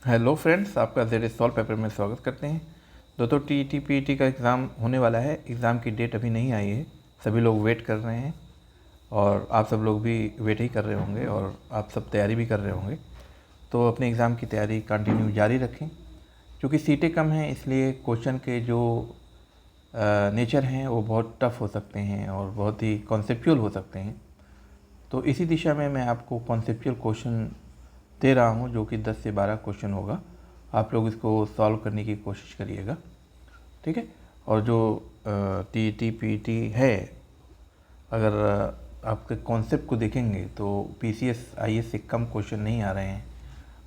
Hello friends, आपका Z solve paper में स्वागत करते हैं। दोस्तों टीईटी पीईटी का एग्ज़ाम होने वाला है। एग्ज़ाम की डेट अभी नहीं आई है, सभी लोग वेट कर रहे हैं और आप सब लोग भी वेट ही कर रहे होंगे और आप सब तैयारी भी कर रहे होंगे। तो अपने एग्ज़ाम की तैयारी कंटिन्यू जारी रखें। क्योंकि सीटें कम हैं इसलिए क्वेश्चन के जो नेचर हैं वो बहुत टफ हो सकते हैं और बहुत ही कॉन्सेप्चुअल हो सकते हैं। तो इसी दिशा में मैं आपको कॉन्सेप्चुअल क्वेश्चन दे रहा हूँ, जो कि 10 से 12 क्वेश्चन होगा। आप लोग इसको सॉल्व करने की कोशिश करिएगा, ठीक है। और जो टीईटी पीईटी है, अगर आपके कॉन्सेप्ट को देखेंगे तो पीसीएस आईएएस से कम क्वेश्चन नहीं आ रहे हैं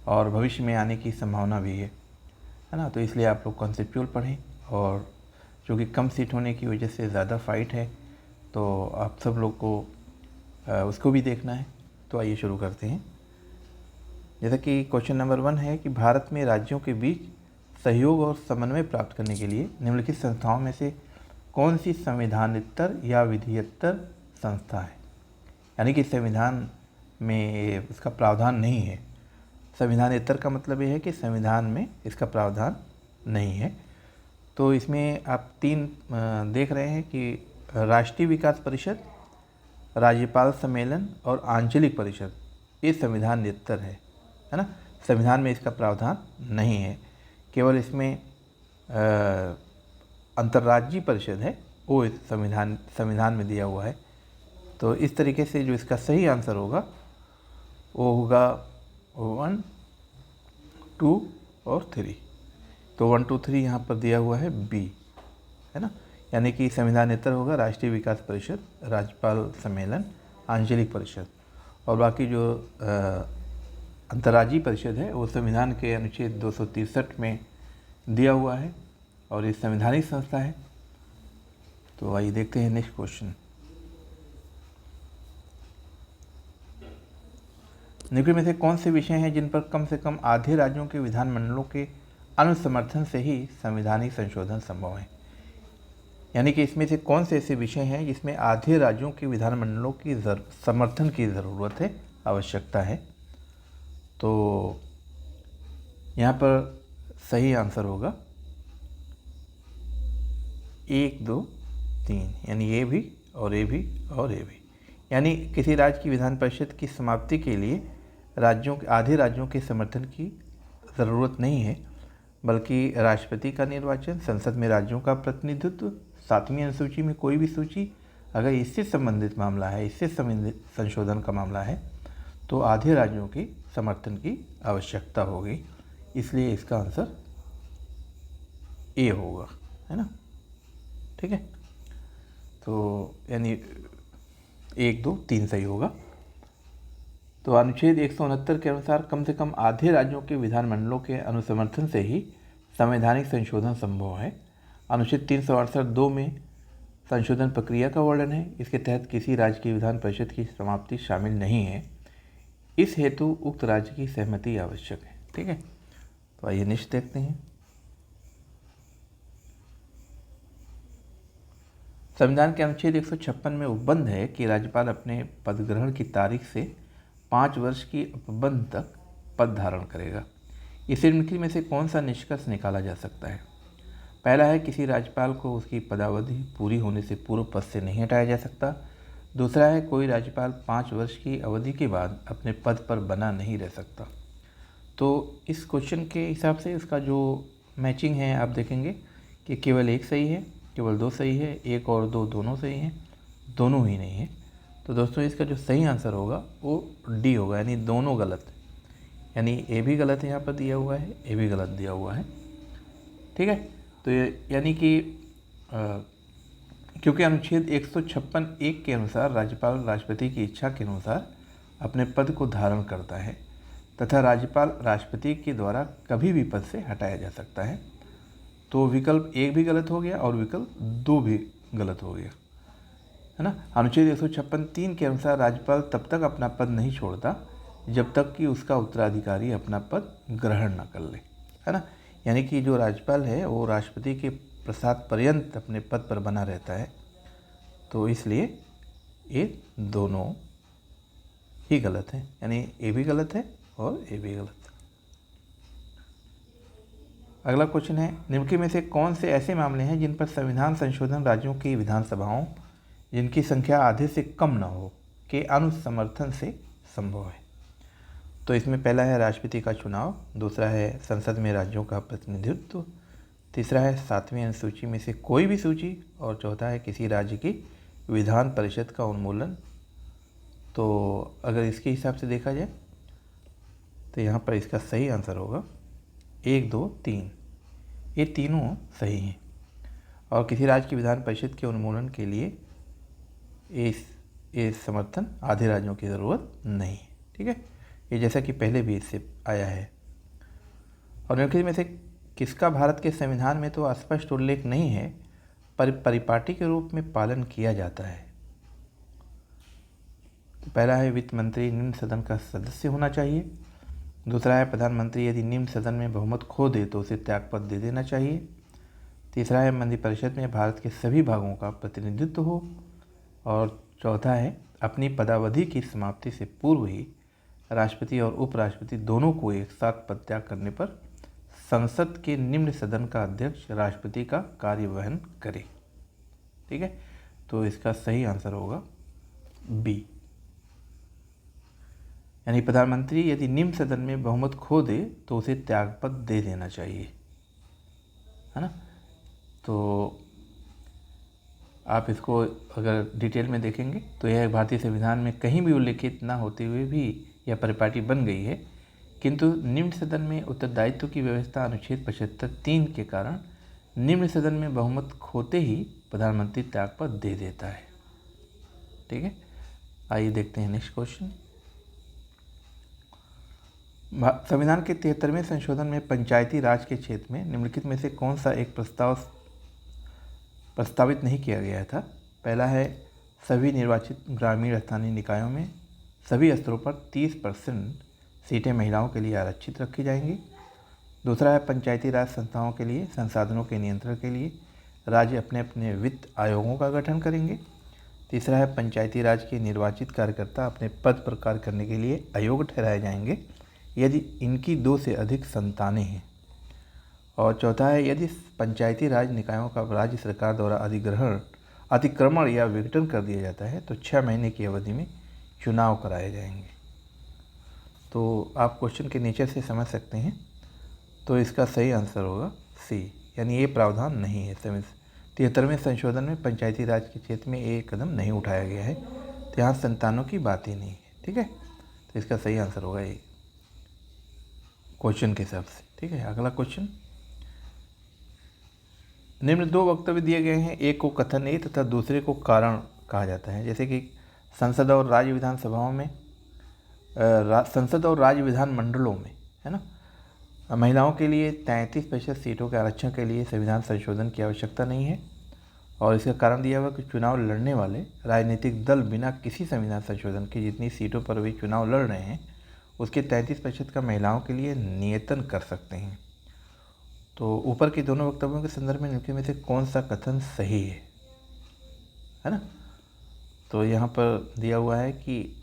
और भविष्य में आने की संभावना भी है ना। तो इसलिए आप लोग कॉन्सेप्चुअल पढ़ें, और चूँकि कम सीट होने की वजह से ज़्यादा फाइट है, तो आप सब लोग को उसको भी देखना है। तो आइए शुरू करते हैं। जैसा कि क्वेश्चन नंबर 1 है कि भारत में राज्यों के बीच सहयोग और समन्वय प्राप्त करने के लिए निम्नलिखित संस्थाओं में से कौन सी संविधानेतर या विधियेतर संस्था है। यानी कि संविधान में इसका प्रावधान नहीं है। संविधानेतर का मतलब ये है कि संविधान में इसका प्रावधान नहीं है। तो इसमें आप 3 देख रहे हैं कि राष्ट्रीय विकास परिषद, राज्यपाल सम्मेलन और आंचलिक परिषद, ये संविधानेतर है ना। संविधान में इसका प्रावधान नहीं है। केवल इसमें अंतर्राज्यीय परिषद है, वो इस संविधान में दिया हुआ है। तो इस तरीके से जो इसका सही आंसर होगा वो होगा 1, 2 और 3। तो 1, 2, 3 यहाँ पर दिया हुआ है बी, है ना। यानी कि संविधानेतर होगा राष्ट्रीय विकास परिषद, राज्यपाल सम्मेलन, आंचलिक परिषद। और बाकी जो अंतर्राज्यीय परिषद है वो संविधान के अनुच्छेद 263 में दिया हुआ है और ये संवैधानिक संस्था है। तो आइए देखते हैं नेक्स्ट क्वेश्चन। निम्न में से कौन से विषय हैं जिन पर कम से कम आधे राज्यों के विधानमंडलों के अनुसमर्थन से ही संवैधानिक संशोधन संभव है। यानी कि इसमें से कौन से ऐसे विषय हैं जिसमें आधे राज्यों के विधानमंडलों की समर्थन की ज़रूरत है, आवश्यकता है। तो यहाँ पर सही आंसर होगा 1, 2, 3, यानी ये भी और ये भी और ये भी। यानी किसी राज्य की विधान परिषद की समाप्ति के लिए आधे राज्यों के समर्थन की ज़रूरत नहीं है, बल्कि राष्ट्रपति का निर्वाचन, संसद में राज्यों का प्रतिनिधित्व, 7वीं अनुसूची में कोई भी सूची अगर इससे संबंधित मामला है, इससे संबंधित संशोधन का मामला है, तो आधे राज्यों की समर्थन की आवश्यकता होगी। इसलिए इसका आंसर ए होगा, है ना, ठीक है। तो यानी 1, 2, 3 सही होगा। तो अनुच्छेद 169 के अनुसार कम से कम आधे राज्यों के विधानमंडलों के अनुसमर्थन से ही संवैधानिक संशोधन संभव है। अनुच्छेद 368(2) में संशोधन प्रक्रिया का वर्णन है। इसके तहत किसी राज्य की विधान परिषद की समाप्ति शामिल नहीं है। इस हेतु उक्त राज्य की सहमति आवश्यक है, ठीक है। तो आइए नेक्स्ट देखते हैं। संविधान के अनुच्छेद 156 में उपबंध है कि राज्यपाल अपने पद ग्रहण की तारीख से 5 वर्ष की उपबंध तक पद धारण करेगा। इस निम्नलिखित में से कौन सा निष्कर्ष निकाला जा सकता है। पहला है, किसी राज्यपाल को उसकी पदावधि पूरी होने से पूर्व पद से नहीं हटाया जा सकता। दूसरा है, कोई राज्यपाल 5 वर्ष की अवधि के बाद अपने पद पर बना नहीं रह सकता। तो इस क्वेश्चन के हिसाब से इसका जो मैचिंग है आप देखेंगे कि केवल एक सही है, केवल 2 सही है, 1 और 2 दोनों सही हैं, दोनों ही नहीं है। तो दोस्तों इसका जो सही आंसर होगा वो डी होगा, यानी दोनों गलत है। यानी ए भी गलत है, यहाँ पर दिया हुआ है, ए भी गलत दिया हुआ है, ठीक है। तो यानी कि क्योंकि अनुच्छेद 156(1) के अनुसार राज्यपाल राष्ट्रपति की इच्छा के अनुसार अपने पद को धारण करता है तथा राज्यपाल राष्ट्रपति के द्वारा कभी भी पद से हटाया जा सकता है। तो विकल्प 1 भी गलत हो गया और विकल्प 2 भी गलत हो गया, है ना। अनुच्छेद 156(3) के अनुसार राज्यपाल तब तक अपना पद नहीं छोड़ता जब तक कि उसका उत्तराधिकारी अपना पद ग्रहण न कर ले, है ना। यानी कि जो राज्यपाल है वो राष्ट्रपति के प्रसाद पर्यंत अपने पद पर बना रहता है। तो इसलिए ये दोनों ही गलत हैं, यानी ए भी गलत है और ए भी गलत है। अगला क्वेश्चन है, निम्नलिखित में से कौन से ऐसे मामले हैं जिन पर संविधान संशोधन राज्यों की विधानसभाओं जिनकी संख्या आधे से कम न हो के अनुसमर्थन से संभव है। तो इसमें पहला है राष्ट्रपति का चुनाव, दूसरा है संसद में राज्यों का प्रतिनिधित्व, तीसरा है 7वीं अनुसूची में से कोई भी सूची, और चौथा है किसी राज्य की विधान परिषद का उन्मूलन। तो अगर इसके हिसाब से देखा जाए तो यहाँ पर इसका सही आंसर होगा 1, 2, 3, ये तीनों सही हैं। और किसी राज्य की विधान परिषद के उन्मूलन के लिए इस समर्थन आधे राज्यों की ज़रूरत नहीं है। ठीक है, ये जैसा कि पहले भी इससे आया है। और निम्नलिखित में से किसका भारत के संविधान में तो स्पष्ट उल्लेख नहीं है पर परिपाटी के रूप में पालन किया जाता है। तो पहला है वित्त मंत्री निम्न सदन का सदस्य होना चाहिए, दूसरा है प्रधानमंत्री यदि निम्न सदन में बहुमत खो दे तो उसे त्यागपत्र दे देना चाहिए, तीसरा है मंत्रिपरिषद में भारत के सभी भागों का प्रतिनिधित्व हो, और चौथा है अपनी पदावधि की समाप्ति से पूर्व ही राष्ट्रपति और उपराष्ट्रपति दोनों को एक साथ पदत्याग करने पर संसद के निम्न सदन का अध्यक्ष राष्ट्रपति का कार्यवहन करे। ठीक है, तो इसका सही आंसर होगा बी, यानी प्रधानमंत्री यदि निम्न सदन में बहुमत खो दे तो उसे त्यागपत्र दे देना चाहिए, है ना। तो आप इसको अगर डिटेल में देखेंगे तो यह भारतीय संविधान में कहीं भी उल्लेखित न होते हुए भी यह परिपाटी बन गई है, किंतु निम्न सदन में उत्तरदायित्व की व्यवस्था अनुच्छेद 75(3) के कारण निम्न सदन में बहुमत खोते ही प्रधानमंत्री त्यागपत्र दे देता है। ठीक है, आइए देखते हैं नेक्स्ट क्वेश्चन। संविधान के 73वें संशोधन में पंचायती राज के क्षेत्र में निम्नलिखित में से कौन सा एक प्रस्तावित नहीं किया गया था। पहला है सभी निर्वाचित ग्रामीण स्थानीय निकायों में सभी स्तरों पर 30% सीटें महिलाओं के लिए आरक्षित रखी जाएंगी, दूसरा है पंचायती राज संस्थाओं के लिए संसाधनों के नियंत्रण के लिए राज्य अपने अपने वित्त आयोगों का गठन करेंगे, तीसरा है पंचायती राज के निर्वाचित कार्यकर्ता अपने पद पर कार्य करने के लिए आयोग ठहराए जाएंगे यदि इनकी 2 से अधिक संतानें हैं, और चौथा है यदि पंचायती राज निकायों का राज्य सरकार द्वारा अतिक्रमण या विघटन कर दिया जाता है तो 6 महीने की अवधि में चुनाव कराए जाएंगे। तो आप क्वेश्चन के नेचर से समझ सकते हैं, तो इसका सही आंसर होगा सी, यानी ये प्रावधान नहीं है। 73वें संशोधन में पंचायती राज के क्षेत्र में एक कदम नहीं उठाया गया है, तो यहाँ संतानों की बात ही नहीं है। ठीक है, तो इसका सही आंसर होगा ये क्वेश्चन के हिसाब से। ठीक है, अगला क्वेश्चन, निम्न 2 वक्तव्य दिए गए हैं, एक को कथन ए तथा दूसरे को कारण कहा जाता है। जैसे कि संसद और राज्य विधानसभाओं में संसद और राज्य विधान मंडलों में, है ना, महिलाओं के लिए 33% सीटों के आरक्षण के लिए संविधान संशोधन की आवश्यकता नहीं है, और इसका कारण दिया हुआ कि चुनाव लड़ने वाले राजनीतिक दल बिना किसी संविधान संशोधन के जितनी सीटों पर वे चुनाव लड़ रहे हैं उसके 33% का महिलाओं के लिए नियतन कर सकते हैं। तो ऊपर के दोनों वक्तव्यों के संदर्भ में निम्नलिखित में से कौन सा कथन सही है ना। तो यहाँ पर दिया हुआ है कि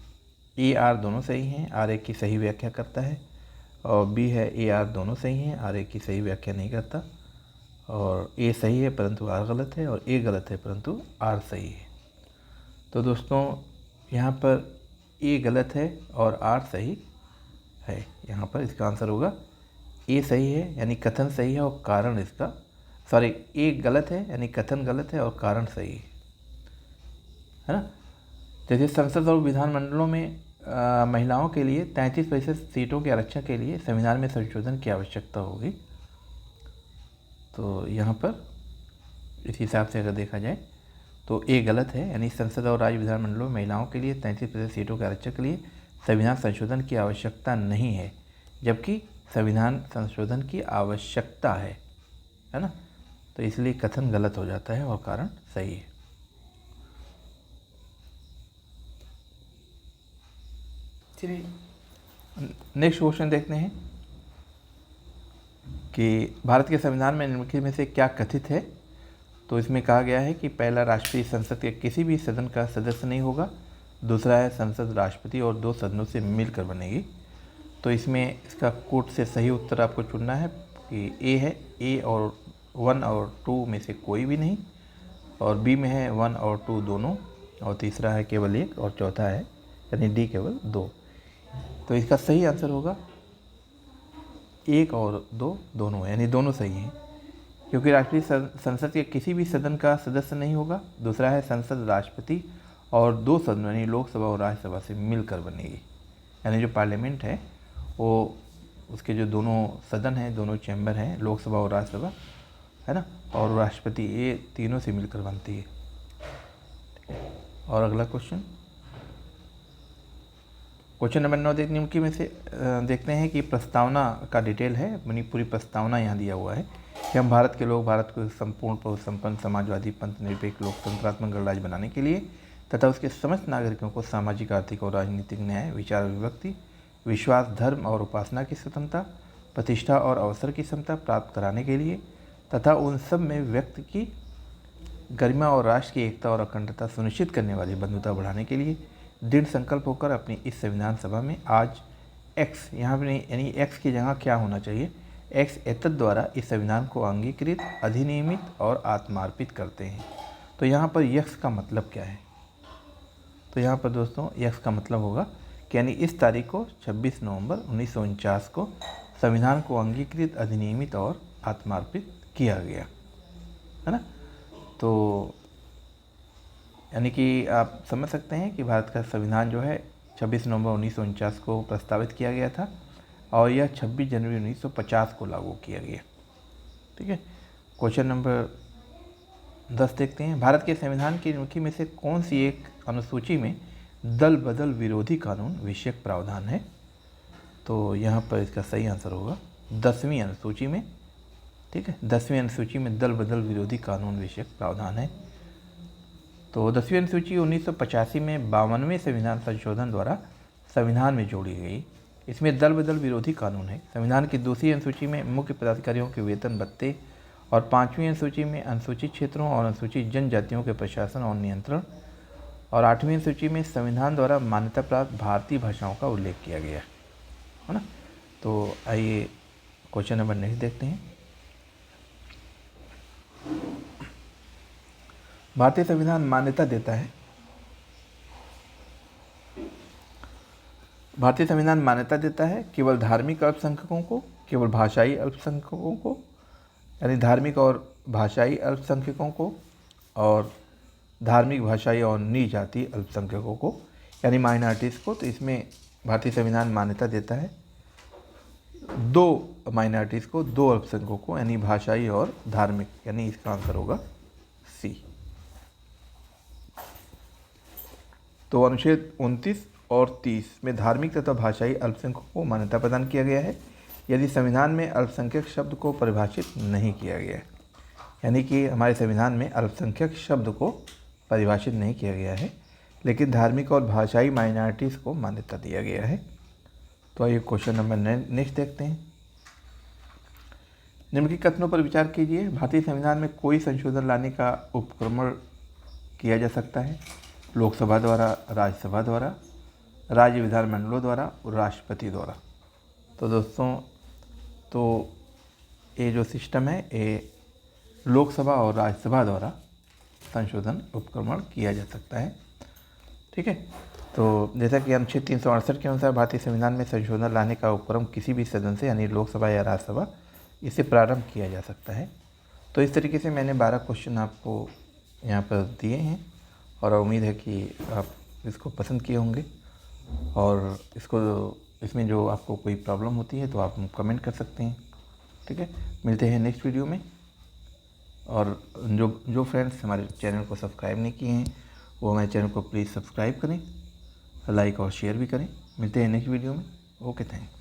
ए आर दोनों सही हैं, आर एक की सही व्याख्या करता है, और बी है ए आर दोनों सही हैं, आर एक की सही व्याख्या नहीं करता, और ए सही है परंतु आर गलत है, और ए गलत है परंतु आर सही है। तो दोस्तों यहाँ पर ए गलत है और आर सही है, यहाँ पर इसका आंसर होगा ए सही है यानी कथन सही है और कारण इसका ए गलत है यानी कथन गलत है और कारण सही है ना। जैसे संसद और विधानमंडलों में महिलाओं के लिए 33% सीटों के आरक्षण के लिए संविधान में संशोधन की आवश्यकता होगी, तो यहाँ पर इस हिसाब से अगर देखा जाए तो ए गलत है, यानी संसद और राज्य विधानमंडलों में महिलाओं के लिए 33% सीटों के आरक्षण के लिए संविधान संशोधन की आवश्यकता नहीं है, जबकि संविधान संशोधन की आवश्यकता है ना। तो इसलिए कथन गलत हो जाता है और कारण सही है। चलिए नेक्स्ट क्वेश्चन देखते हैं कि भारत के संविधान में निम्नलिखित में से क्या कथित है। तो इसमें कहा गया है कि पहला, राष्ट्रीय संसद के किसी भी सदन का सदस्य नहीं होगा, दूसरा है संसद राष्ट्रपति और 2 सदनों से मिलकर बनेगी। तो इसमें इसका कोट से सही उत्तर आपको चुनना है, कि ए है, ए और 1 और 2 में से कोई भी नहीं, और बी में है 1 और 2 दोनों, और तीसरा है केवल 1, और चौथा है यानी डी केवल 2। तो इसका सही आंसर होगा 1 और 2 दोनों, यानी दोनों सही हैं, क्योंकि राष्ट्रीय संसद के किसी भी सदन का सदस्य नहीं होगा। दूसरा है संसद राष्ट्रपति और 2 सदन यानी लोकसभा और राज्यसभा से मिलकर बनेगी, यानी जो पार्लियामेंट है वो उसके जो दोनों सदन हैं, दोनों चैम्बर हैं, लोकसभा और राज्यसभा, है ना, और राष्ट्रपति, ये तीनों से मिलकर बनती है। ठीक है, और अगला क्वेश्चन नंबर 9 देखने की में से देखते हैं कि प्रस्तावना का डिटेल है, अपनी पूरी प्रस्तावना यहाँ दिया हुआ है कि हम भारत के लोग भारत को संपूर्ण संपन्न समाजवादी पंथ निरपेक्ष लोकतंत्रात्मक गणराज्य बनाने के लिए तथा उसके समस्त नागरिकों को सामाजिक, आर्थिक और राजनीतिक न्याय, विचार अभिव्यक्ति, विश्वास, धर्म और उपासना की स्वतंत्रता, प्रतिष्ठा और अवसर की समता प्राप्त कराने के लिए तथा उन सब में व्यक्ति की गरिमा और राष्ट्र की एकता और अखंडता सुनिश्चित करने वाली बंधुता बढ़ाने के लिए दृढ़ संकल्प होकर अपनी इस संविधान सभा में आज एक्स, यहाँ पर यानी एक्स की जगह क्या होना चाहिए, एक्स एतद द्वारा इस संविधान को अंगीकृत, अधिनियमित और आत्मार्पित करते हैं। तो यहाँ पर यक्स का मतलब क्या है? तो यहाँ पर दोस्तों यक्स का मतलब होगा कि यानी इस तारीख को 26 नवंबर 1949 को संविधान को अंगीकृत, अधिनियमित और आत्मार्पित किया गया, है ना। तो यानी कि आप समझ सकते हैं कि भारत का संविधान जो है 26 नवंबर 1949 को प्रस्तावित किया गया था और यह 26 जनवरी 1950 को लागू किया गया। ठीक है, क्वेश्चन नंबर 10 देखते हैं। भारत के संविधान की निम्नलिखित में से कौन सी एक अनुसूची में दल बदल विरोधी कानून विषयक प्रावधान है? तो यहाँ पर इसका सही आंसर होगा 10वीं अनुसूची में। ठीक है, 10वीं अनुसूची में दल बदल विरोधी कानून विषयक प्रावधान है। तो 10वीं अनुसूची 1985 में 52वें संविधान संशोधन द्वारा संविधान में जोड़ी गई। इसमें दल बदल विरोधी कानून है। संविधान की दूसरी अनुसूची में मुख्य पदाधिकारियों के वेतन भत्ते और 5वीं अनुसूची में अनुसूचित क्षेत्रों और अनुसूचित जनजातियों के प्रशासन और नियंत्रण और 8वीं अनुसूची में संविधान द्वारा मान्यता प्राप्त भारतीय भाषाओं का उल्लेख किया गया है ना। तो आइए क्वेश्चन नंबर नेक्स्ट देखते हैं। भारतीय संविधान मान्यता देता है, भारतीय संविधान मान्यता देता है केवल धार्मिक अल्पसंख्यकों को, केवल भाषाई अल्पसंख्यकों को, यानी धार्मिक और भाषाई अल्पसंख्यकों को, और धार्मिक, भाषाई और निजाति अल्पसंख्यकों को, यानी माइनॉरिटीज़ को। तो इसमें भारतीय संविधान मान्यता देता है 2 माइनॉरिटीज़ को, 2 अल्पसंख्यकों को, यानी भाषाई और धार्मिक, यानी इसका आंसर होगा सी। तो अनुच्छेद 29 और 30 में धार्मिक तथा भाषाई अल्पसंख्यकों को मान्यता प्रदान किया गया है यदि संविधान में अल्पसंख्यक शब्द को परिभाषित नहीं किया गया है, यानी कि हमारे संविधान में अल्पसंख्यक शब्द को परिभाषित नहीं किया गया है, लेकिन धार्मिक और भाषाई माइनॉरिटीज़ को मान्यता दिया गया है। तो आइए क्वेश्चन नंबर नेक्स्ट देखते हैं। निम्नलिखित कथनों पर विचार कीजिए। भारतीय संविधान में कोई संशोधन लाने का उपक्रमण किया जा सकता है लोकसभा द्वारा, राज्यसभा द्वारा, राज्य विधानमंडलों द्वारा और राष्ट्रपति द्वारा। तो दोस्तों, तो ये जो सिस्टम है ये लोकसभा और राज्यसभा द्वारा संशोधन उपक्रमण किया जा सकता है। ठीक है, तो जैसा कि अनुच्छेद 368 के अनुसार भारतीय संविधान में संशोधन लाने का उपक्रम किसी भी सदन से, यानी लोकसभा या राज्यसभा, इससे प्रारंभ किया जा सकता है। तो इस तरीके से मैंने 12 क्वेश्चन आपको यहाँ पर दिए हैं और उम्मीद है कि आप इसको पसंद किए होंगे, और इसमें जो आपको कोई प्रॉब्लम होती है तो आप कमेंट कर सकते हैं। ठीक है, मिलते हैं नेक्स्ट वीडियो में। और जो फ्रेंड्स हमारे चैनल को सब्सक्राइब नहीं किए हैं वो हमारे चैनल को प्लीज़ सब्सक्राइब करें, लाइक और शेयर भी करें। मिलते हैं नेक्स्ट वीडियो में। Okay, thanks.